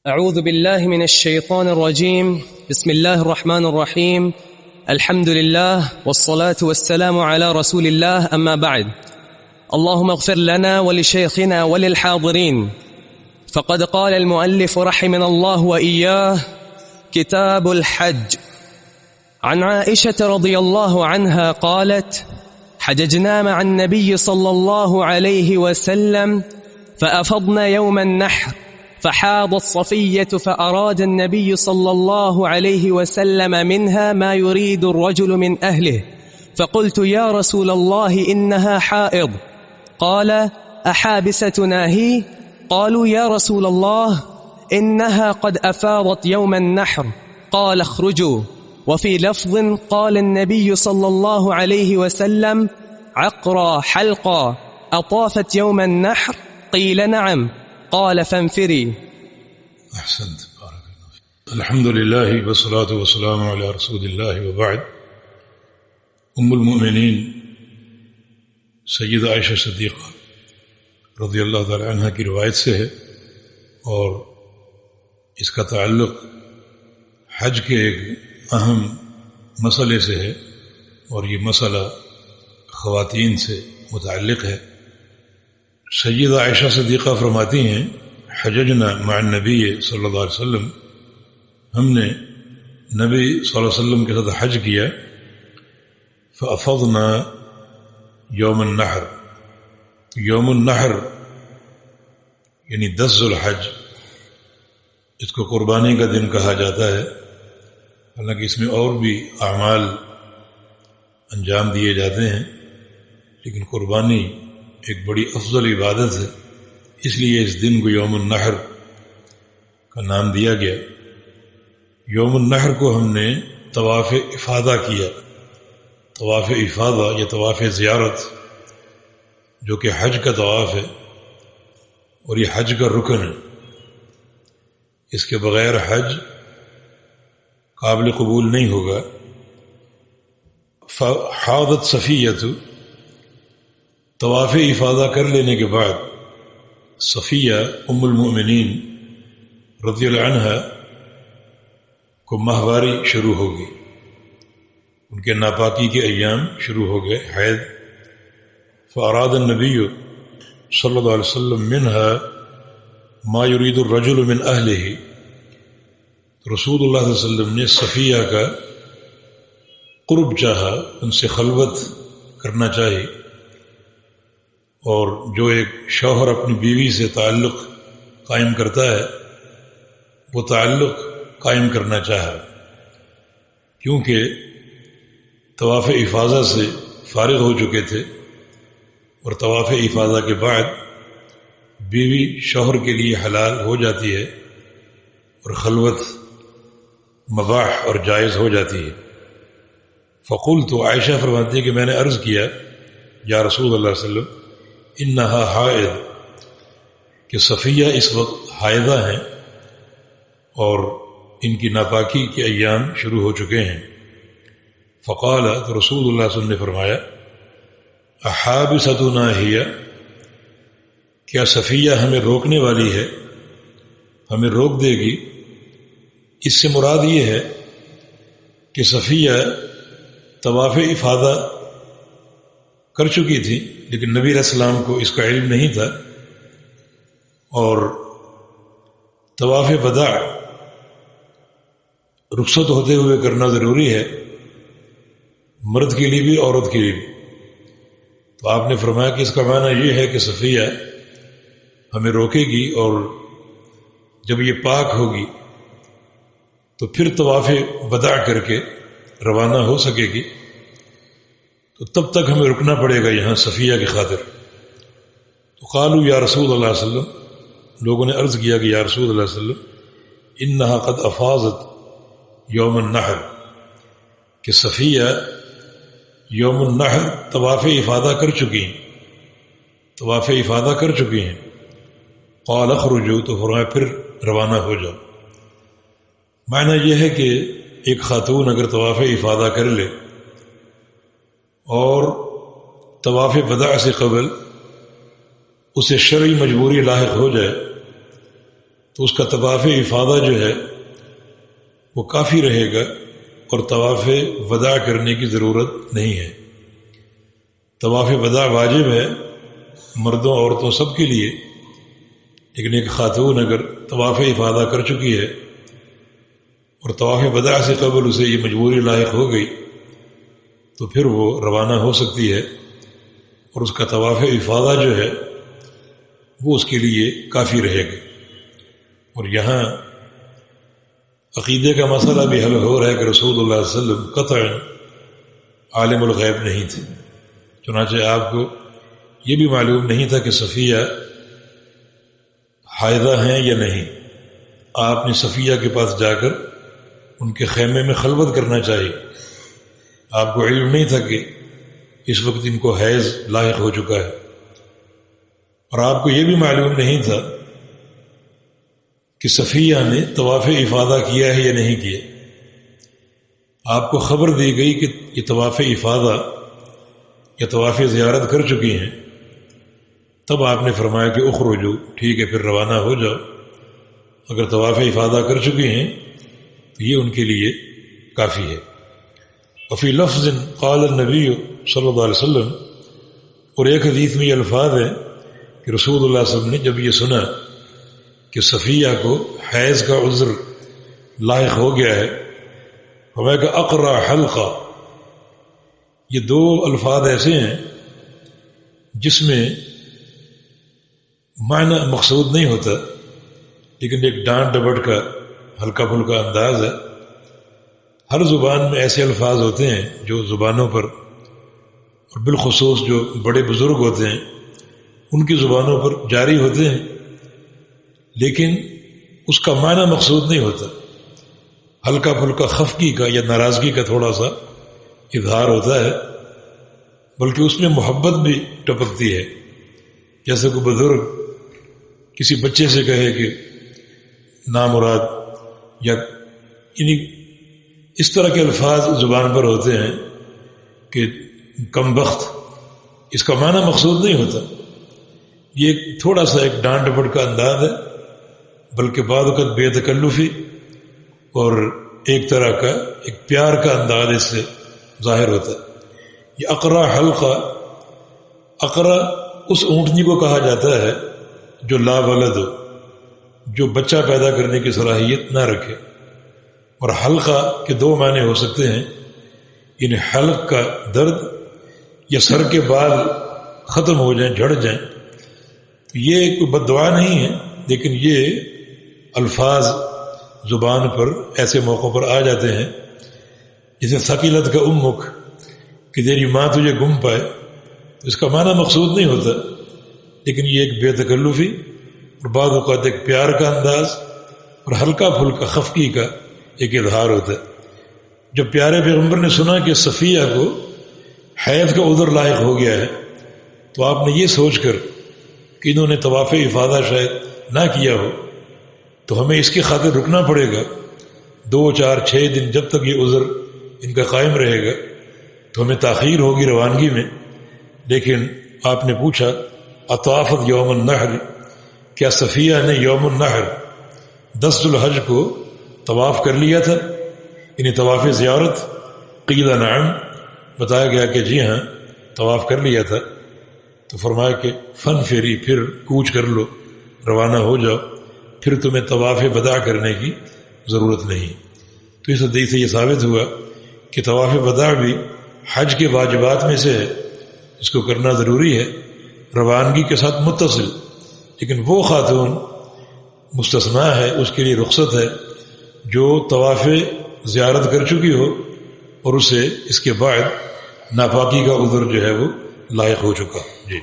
أعوذ بالله من الشيطان الرجيم. بسم الله الرحمن الرحيم. الحمد لله والصلاة والسلام على رسول الله. أما بعد، اللهم اغفر لنا ولشيخنا وللحاضرين. فقد قال المؤلف رحمنا الله وإياه: كتاب الحج. عن عائشة رضي الله عنها قالت: حججنا مع النبي صلى الله عليه وسلم فأفضنا يوم النحر، فحاضت صفية، فأراد النبي صلى الله عليه وسلم منها ما يريد الرجل من أهله، فقلت: يا رسول الله إنها حائض. قال: أحابستنا هي؟ قالوا: يا رسول الله إنها قد أفاضت يوم النحر. قال: اخرجوا. وفي لفظ قال النبي صلى الله عليه وسلم: عقرى حلقى أطافت يوم النحر؟ قيل: نعم. قال: فانفري. احسنت، بارك الله فيك. الحمد لله والصلاة والسلام على رسول الله وبعد. ام المؤمنین سیدہ عائشہ صدیقہ رضی اللہ تعالی عنہ کی روایت سے ہے، اور اس کا تعلق حج کے ایک اہم مسئلے سے ہے، اور یہ مسئلہ خواتین سے متعلق ہے۔ سیدہ عائشہ صدیقہ فرماتی ہیں: حججنا مع النبی صلی اللہ علیہ وسلم، ہم نے نبی صلی اللہ علیہ وسلم کے ساتھ حج کیا، فافضنا یوم النحر، یوم النحر یعنی 10 ذو الحج، اس کو قربانی کا دن کہا جاتا ہے، حالانکہ اس میں اور بھی اعمال انجام دیے جاتے ہیں، لیکن قربانی ایک بڑی افضل عبادت ہے، اس لیے اس دن کو یوم النحر کا نام دیا گیا۔ یوم النحر کو ہم نے طواف افاضہ کیا۔ طواف افاضہ یا طواف زیارت، جو کہ حج کا طواف ہے، اور یہ حج کا رکن ہے، اس کے بغیر حج قابل قبول نہیں ہوگا۔ فحاضت صفیۃ، طواف افاضہ کر لینے کے بعد صفیہ ام المؤمنین رضی اللہ عنہ کو ماہواری شروع ہوگی، ان کے ناپاکی کے ایام شروع ہو گئے، حیض۔ فاراد النبی صلی اللہ علیہ وسلم منها ما يريد الرجل من اہلہ، رسول اللہ صلی اللہ علیہ وسلم نے صفیہ کا قرب چاہا، ان سے خلوت کرنا چاہی، اور جو ایک شوہر اپنی بیوی سے تعلق قائم کرتا ہے وہ تعلق قائم کرنا چاہا، کیونکہ طواف افاضہ سے فارغ ہو چکے تھے، اور طواف افاضہ کے بعد بیوی شوہر کے لیے حلال ہو جاتی ہے، اور خلوت مباح اور جائز ہو جاتی ہے۔ فقلت، تو عائشہ فرماتی ہے کہ میں نے عرض کیا: یا رسول اللہ صلی اللہ علیہ وسلم، انہا حائض، کہ صفیہ اس وقت حائضہ ہیں، اور ان کی ناپاکی کے ایام شروع ہو چکے ہیں۔ فقال، تو رسول اللہ صلی اللہ علیہ وسلم نے فرمایا: احابستنا ہی، کیا صفیہ ہمیں روکنے والی ہے، ہمیں روک دے گی؟ اس سے مراد یہ ہے کہ صفیہ طواف افاضہ کر چکی تھی، لیکن نبی علیہ السلام کو اس کا علم نہیں تھا، اور طواف وداع رخصت ہوتے ہوئے کرنا ضروری ہے، مرد کے لیے بھی عورت کے لیے بھی۔ تو آپ نے فرمایا کہ اس کا معنی یہ ہے کہ صفیہ ہمیں روکے گی، اور جب یہ پاک ہوگی تو پھر طواف وداع کر کے روانہ ہو سکے گی، تو تب تک ہمیں رکنا پڑے گا یہاں صفیہ کی خاطر۔ تو قالوا یا رسول اللہ صلی اللہ علیہ وسلم، لوگوں نے عرض کیا کہ یا رسول اللہ صلی اللہ علیہ وسلم، انہا قد افاضت یوم النحر، کہ صفیہ یوم النحر طواف افاضہ کر چکی ہیں، طواف افاضہ کر چکی ہیں۔ قال اخرجوا، تو فرمایا پھر روانہ ہو جاؤ۔ معنی یہ ہے کہ ایک خاتون اگر طواف افاضہ کر لے اور طواف وداع سے قبل اسے شرعی مجبوری لاحق ہو جائے، تو اس کا طواف افاضہ جو ہے وہ کافی رہے گا اور طواف وداع کرنے کی ضرورت نہیں ہے۔ طواف وداع واجب ہے مردوں عورتوں سب کے لیے، لیکن ایک خاتون اگر طواف افاضہ کر چکی ہے اور طواف وداع سے قبل اسے یہ مجبوری لاحق ہو گئی تو پھر وہ روانہ ہو سکتی ہے اور اس کا طواف افاضہ جو ہے وہ اس کے لیے کافی رہے گا۔ اور یہاں عقیدے کا مسئلہ بھی حل ہو رہا ہے کہ رسول اللہ صلی اللہ علیہ وسلم قطعاً عالم الغیب نہیں تھے، چنانچہ آپ کو یہ بھی معلوم نہیں تھا کہ صفیہ حائضہ ہیں یا نہیں۔ آپ نے صفیہ کے پاس جا کر ان کے خیمے میں خلوت کرنا چاہیے، آپ کو علم نہیں تھا کہ اس وقت ان کو حیض لاحق ہو چکا ہے، اور آپ کو یہ بھی معلوم نہیں تھا کہ صفیہ نے طواف افاضہ کیا ہے یا نہیں کیا۔ آپ کو خبر دی گئی کہ یہ طواف افاضہ یا طواف زیارت کر چکی ہیں، تب آپ نے فرمایا کہ اخرجو، ٹھیک ہے پھر روانہ ہو جاؤ۔ اگر طواف افاضہ کر چکی ہیں تو یہ ان کے لیے کافی ہے۔ وفی لفظ قال النبی صلی اللہ علیہ وسلم، اور ایک حدیث میں یہ الفاظ ہیں کہ رسول اللہ صلی اللہ علیہ وسلم نے جب یہ سنا کہ صفیہ کو حیض کا عذر لاحق ہو گیا ہے، فرمایا کہ اقرا حلقہ، یہ دو الفاظ ایسے ہیں جس میں معنی مقصود نہیں ہوتا، لیکن ایک ڈانٹ ڈپٹ کا ہلکا پھلکا انداز ہے۔ ہر زبان میں ایسے الفاظ ہوتے ہیں جو زبانوں پر، اور بالخصوص جو بڑے بزرگ ہوتے ہیں ان کی زبانوں پر جاری ہوتے ہیں، لیکن اس کا معنی مقصود نہیں ہوتا، ہلکا پھلکا خفگی کا یا ناراضگی کا تھوڑا سا اظہار ہوتا ہے، بلکہ اس میں محبت بھی ٹپکتی ہے۔ جیسے کوئی بزرگ کسی بچے سے کہے کہ نامراد، یا یعنی اس طرح کے الفاظ زبان پر ہوتے ہیں کہ کم بخت، اس کا معنی مقصود نہیں ہوتا، یہ تھوڑا سا ایک ڈانٹ ڈپٹ کا انداز ہے، بلکہ بعض اوقات بے تکلفی اور ایک طرح کا ایک پیار کا انداز اس سے ظاہر ہوتا ہے۔ یہ اقرا حلقہ، اقرا اس اونٹنی کو کہا جاتا ہے جو لا ولد ہو، جو بچہ پیدا کرنے کی صلاحیت نہ رکھے، اور حلقہ کے دو معنی ہو سکتے ہیں، یعنی حلق کا درد یا سر کے بال ختم ہو جائیں، جھڑ جائیں۔ یہ کوئی بد دعا نہیں ہے، لیکن یہ الفاظ زبان پر ایسے موقعوں پر آ جاتے ہیں، جیسے ثقیلت کا امک، کہ تیری ماں تجھے گم پائے، تو اس کا معنی مقصود نہیں ہوتا، لیکن یہ ایک بے تکلفی اور بعض اوقات ایک پیار کا انداز اور ہلکا پھلکا خفگی کا ایک اظہار ہوتا ہے۔ جب پیارے پیغمبر نے سنا کہ صفیہ کو حیض کا عذر لاحق ہو گیا ہے، تو آپ نے یہ سوچ کر کہ انہوں نے طواف افاضہ شاید نہ کیا ہو، تو ہمیں اس کی خاطر رکنا پڑے گا 2 4 6 دن، جب تک یہ عذر ان کا قائم رہے گا تو ہمیں تاخیر ہوگی روانگی میں۔ لیکن آپ نے پوچھا اطافت یوم النحر، کیا صفیہ نے یوم النحر 10 ذو الحج کو طواف کر لیا تھا، یعنی طواف زیارت؟ قیل نعم، بتایا گیا کہ جی ہاں طواف کر لیا تھا۔ تو فرمایا کہ فن فیری، پھر کوچ کر لو، روانہ ہو جاؤ، پھر تمہیں طواف وداع کرنے کی ضرورت نہیں۔ تو اس حدیث سے یہ ثابت ہوا کہ طواف وداع بھی حج کے واجبات میں سے ہے، اس کو کرنا ضروری ہے روانگی کے ساتھ متصل، لیکن وہ خاتون مستثنا ہے، اس کے لیے رخصت ہے جو طواف زیارت کر چکی ہو اور اسے اس کے بعد ناپاکی کا عذر جو ہے وہ لاحق ہو چکا۔ جی